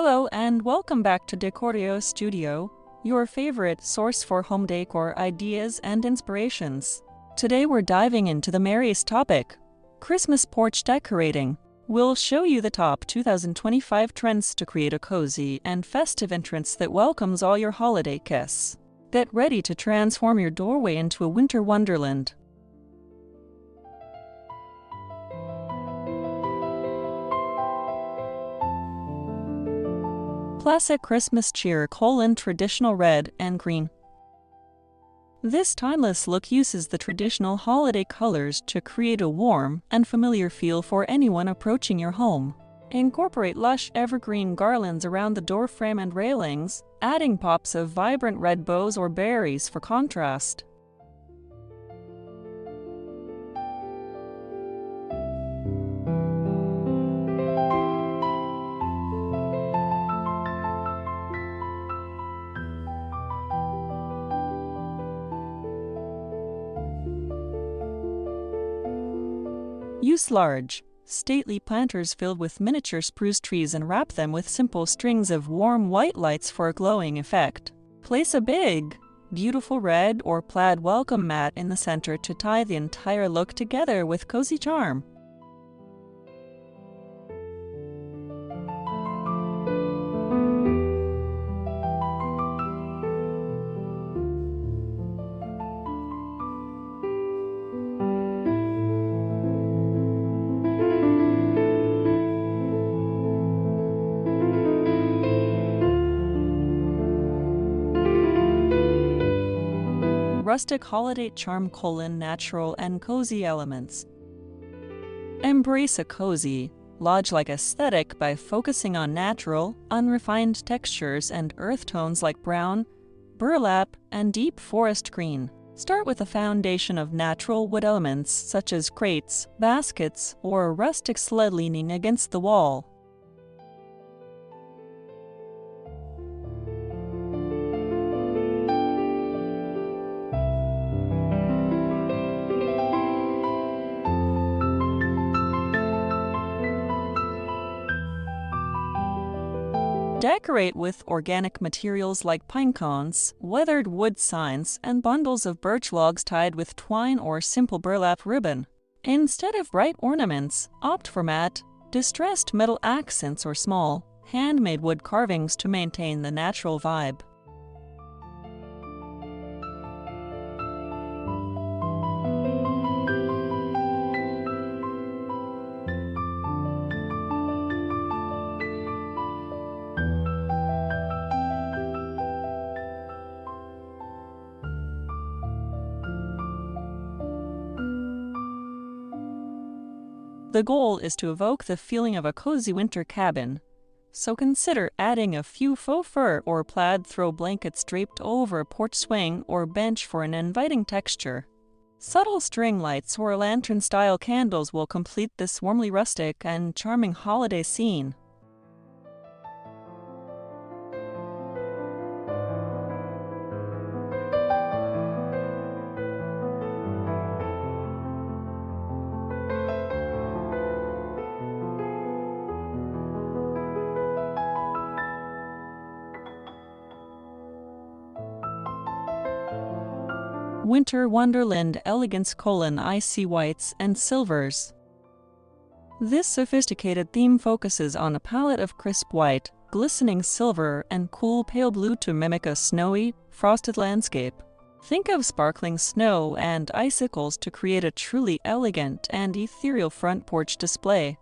Hello and welcome back to Decorio Studio, your favorite source for home decor ideas and inspirations. Today we're diving into the merriest topic, Christmas porch decorating. We'll show you the top 2025 trends to create a cozy and festive entrance that welcomes all your holiday guests. Get ready to transform your doorway into a winter wonderland. Classic Christmas cheer: traditional red and green. This timeless look uses the traditional holiday colors to create a warm and familiar feel for anyone approaching your home. Incorporate lush evergreen garlands around the doorframe and railings, adding pops of vibrant red bows or berries for contrast. Use large, stately planters filled with miniature spruce trees and wrap them with simple strings of warm white lights for a glowing effect. Place a big, beautiful red or plaid welcome mat in the center to tie the entire look together with cozy charm. Rustic holiday charm: natural and cozy elements. Embrace a cozy, lodge-like aesthetic by focusing on natural, unrefined textures and earth tones like brown, burlap, and deep forest green. Start with a foundation of natural wood elements such as crates, baskets, or a rustic sled leaning against the wall. Decorate with organic materials like pine cones, weathered wood signs, and bundles of birch logs tied with twine or simple burlap ribbon. Instead of bright ornaments, opt for matte, distressed metal accents or small, handmade wood carvings to maintain the natural vibe. The goal is to evoke the feeling of a cozy winter cabin, so consider adding a few faux fur or plaid throw blankets draped over a porch swing or bench for an inviting texture. Subtle string lights or lantern-style candles will complete this warmly rustic and charming holiday scene. Winter Wonderland Elegance: icy whites and silvers. This sophisticated theme focuses on a palette of crisp white, glistening silver, and cool pale blue to mimic a snowy, frosted landscape. Think of sparkling snow and icicles to create a truly elegant and ethereal front porch display.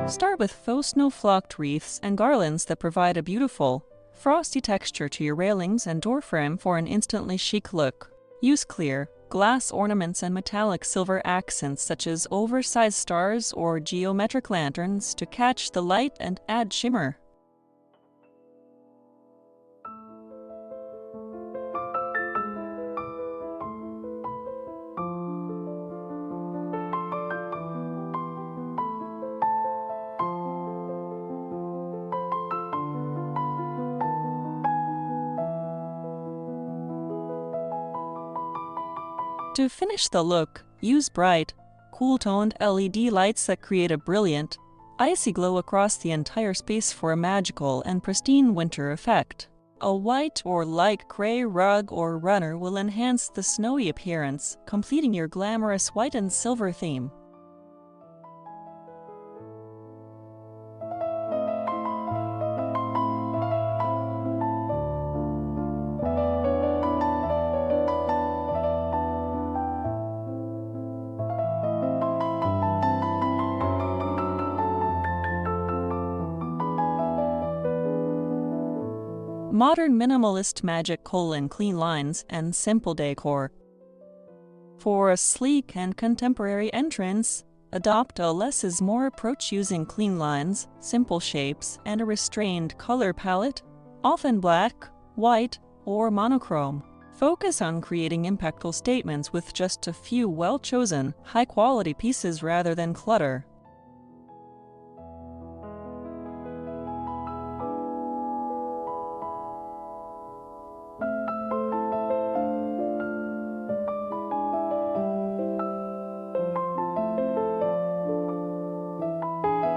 Start with faux snow-flocked wreaths and garlands that provide a beautiful, frosty texture to your railings and doorframe for an instantly chic look. Use clear, glass ornaments and metallic silver accents such as oversized stars or geometric lanterns to catch the light and add shimmer. To finish the look, use bright, cool-toned LED lights that create a brilliant, icy glow across the entire space for a magical and pristine winter effect. A white or light gray rug or runner will enhance the snowy appearance, completing your glamorous white and silver theme. Modern minimalist magic: clean lines and simple decor. For a sleek and contemporary entrance, adopt a less is more approach using clean lines, simple shapes, and a restrained color palette, often black, white, or monochrome. Focus on creating impactful statements with just a few well-chosen, high-quality pieces rather than clutter.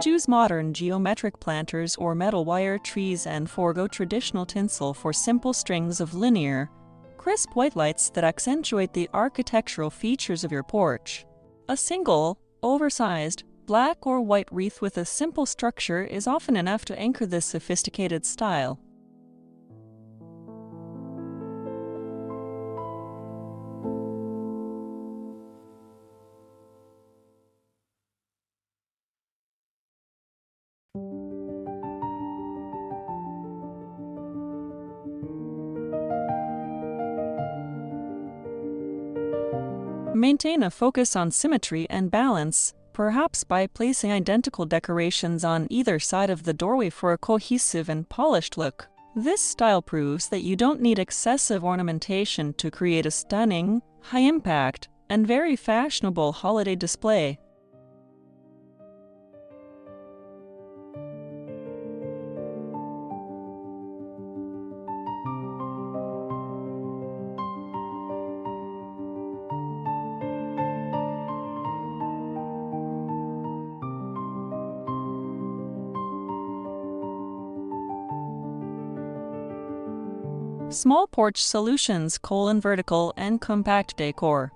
Choose modern geometric planters or metal wire trees and forego traditional tinsel for simple strings of linear, crisp white lights that accentuate the architectural features of your porch. A single, oversized, black or white wreath with a simple structure is often enough to anchor this sophisticated style. Maintain a focus on symmetry and balance, perhaps by placing identical decorations on either side of the doorway for a cohesive and polished look. This style proves that you don't need excessive ornamentation to create a stunning, high-impact, and very fashionable holiday display. Small porch solutions: vertical and compact decor.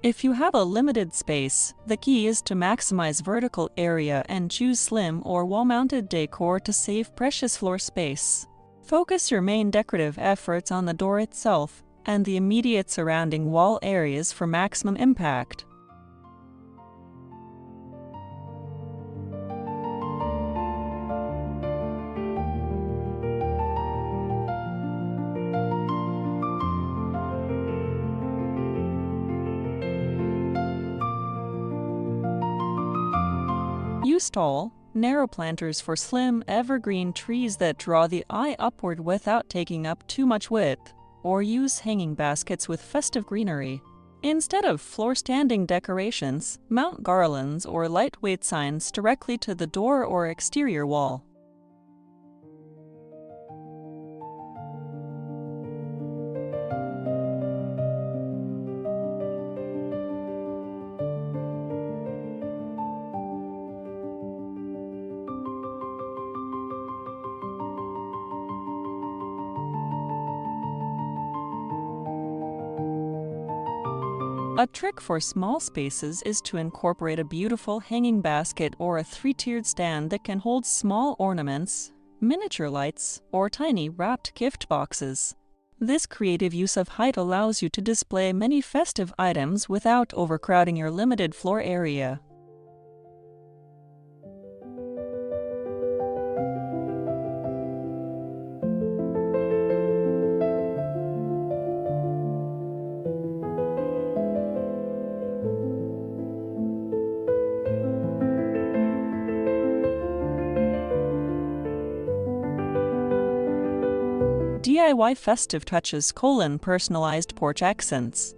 If you have a limited space, the key is to maximize vertical area and choose slim or wall-mounted decor to save precious floor space. Focus your main decorative efforts on the door itself and the immediate surrounding wall areas for maximum impact. Use tall, narrow planters for slim, evergreen trees that draw the eye upward without taking up too much width, or use hanging baskets with festive greenery. Instead of floor-standing decorations, mount garlands or lightweight signs directly to the door or exterior wall. A trick for small spaces is to incorporate a beautiful hanging basket or a three-tiered stand that can hold small ornaments, miniature lights, or tiny wrapped gift boxes. This creative use of height allows you to display many festive items without overcrowding your limited floor area. DIY festive touches: personalized porch accents.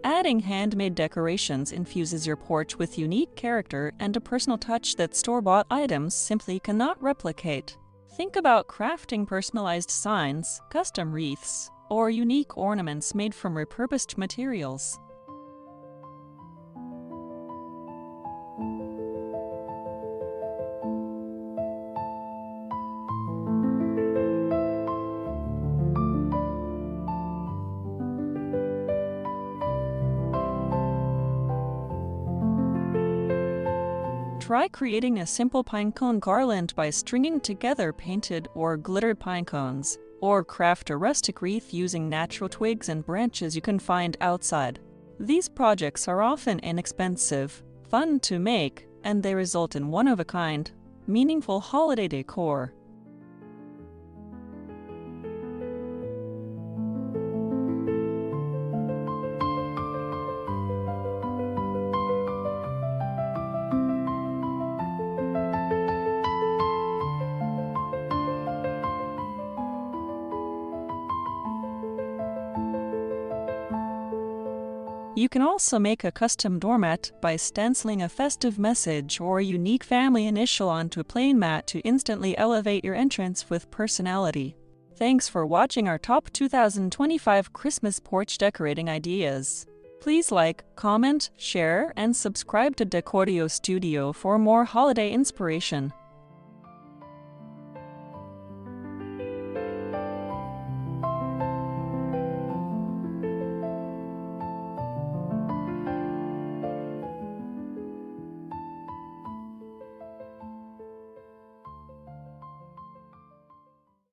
Adding handmade decorations infuses your porch with unique character and a personal touch that store-bought items simply cannot replicate. Think about crafting personalized signs, custom wreaths, or unique ornaments made from repurposed materials. Try creating a simple pinecone garland by stringing together painted or glittered pinecones, or craft a rustic wreath using natural twigs and branches you can find outside. These projects are often inexpensive, fun to make, and they result in one-of-a-kind, meaningful holiday decor. You can also make a custom doormat by stenciling a festive message or a unique family initial onto a plain mat to instantly elevate your entrance with personality. Thanks for watching our top 2025 Christmas porch decorating ideas. Please like, comment, share, and subscribe to Decorio Studio for more holiday inspiration.